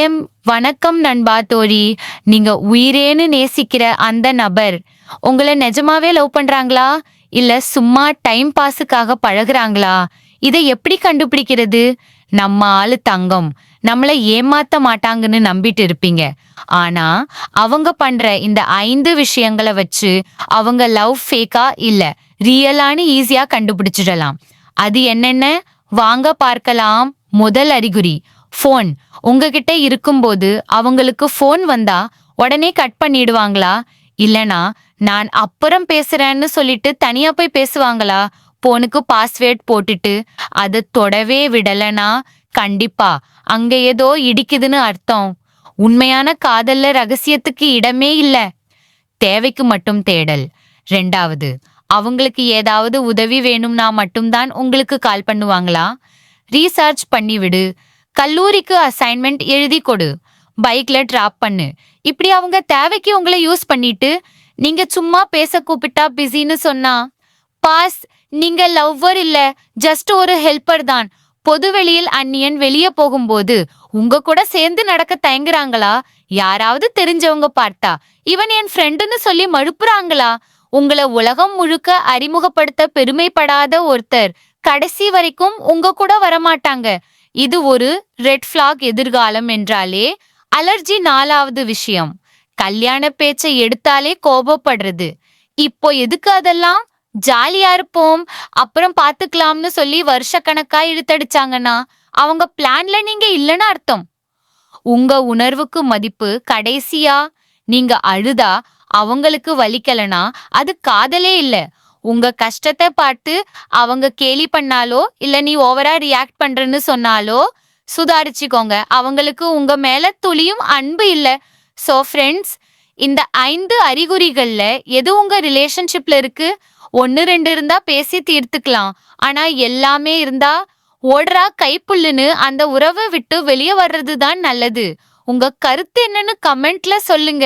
ஏம் வணக்கம் நண்பா தோழி. நீங்க உயிரேன்னு நேசிக்கிற அந்த நபர் உங்கள நிஜமாவே லவ் பண்றாங்களா? இல்ல சும்மா டைம் பாஸுக்காக பழகுறாங்களா? இதை எப்படி கண்டுபிடிக்கிறது? நம்ம ஆளு தங்கம். நம்மள ஏமாத்த மாட்டாங்கன்னு நம்பிட்டு இருப்பீங்க. ஆனா, அவங்க பண்ற இந்த 5 விஷயங்கள வச்சு அவங்க லவ் ஃபேக்கா இல்ல ரியலான்னு ஈஸியா கண்டுபிடிச்சிடலாம். அது என்னென்ன? வாங்க பார்க்கலாம். முதல் அறிகுறி ஃபோன். உங்ககிட்ட இருக்கும்போது அவங்களுக்கு ஃபோன் வந்தா உடனே கட் பண்ணிடுவாங்களா? இல்லனா நான் அப்புறம் பேசுறேன்னு சொல்லிட்டு தனியா போய் பேசுவாங்களா? போனுக்கு பாஸ்வேர்ட் போட்டுட்டு அத தொடவே விடலனா கண்டிப்பா அங்க ஏதோ இடிக்குதுன்னு அர்த்தம். உண்மையான காதல்ல ரகசியத்துக்கு இடமே இல்ல. தேவைக்கு மட்டும் தேடல். 2வது, அவங்களுக்கு ஏதாவது உதவி வேணும்னா மட்டும்தான் உங்களுக்கு கால் பண்ணுவாங்களா? ரீசார்ஜ் பண்ணி விடு, கல்லூரிக்கு அசைன்மெண்ட் எழுதி கொடு, பைக்ல டிராப் பண்ணு. இப்படி அவங்க தேவைக்கு உங்களை யூஸ் பண்ணிட்டு நீங்க சும்மா பேச கூப்பிட்டா பிஸின்னு சொன்னா பாஸ், நீங்க லவ்வர் இல்ல, ஜஸ்ட் ஒரு ஹெல்ப்பர் தான். பொதுவெளியில் அந்நியன் வெளியே போகும்போது உங்க கூட சேர்ந்து நடக்க தயங்குறாங்களா? யாராவது தெரிஞ்சவங்க பார்த்தா இவன் என் ஃப்ரெண்டுன்னு சொல்லி மழுப்புறாங்களா? உங்கள உலகம் முழுக்க அறிமுகப்படுத்த பெருமைப்படாத ஒருத்தர் கடைசி வரைக்கும் உங்க கூட வரமாட்டாங்க. இது ஒரு ரெட் ஃபிளாக். எதிர்காலம் என்றாலே அலர்ஜி. 4வது விஷயம், கல்யாண பேச்சை எடுத்தாலே கோபப்படுறது. இப்போ எதுக்கு அதெல்லாம்? ஜாலியா இருப்போம், அப்புறம் பாத்துக்கலாம்னு சொல்லி வருஷக்கணக்கா இழுத்தடிச்சாங்கன்னா அவங்க பிளான்ல நீங்க இல்லைன்னு அர்த்தம். உங்க உணர்வுக்கு மதிப்பு. கடைசியா, நீங்க அழுதா அவங்களுக்கு வலிக்கலனா அது காதலே இல்ல. உங்க கஷ்டத்தை பார்த்து அவங்க கேலி பண்ணாலோ இல்ல நீ ஓவரா ரியாக்ட் பண்றன்னு சொன்னாலோ சுதாரிச்சுக்கோங்க. அவங்களுக்கு உங்க மேல துளியும் அன்பு இல்ல. சோ ஃப்ரெண்ட்ஸ், இந்த 5 அறிகுறிகள்ல எது உங்க ரிலேஷன்ஷிப்ல இருக்கு? 1 2 இருந்தா பேசி தீர்த்துக்கலாம். ஆனா எல்லாமே இருந்தா ஓடுறா கைப்புல்லுன்னு அந்த உறவை விட்டு வெளியே வர்றது தான் நல்லது. உங்க கருத்து என்னன்னு கமெண்ட்ல சொல்லுங்க.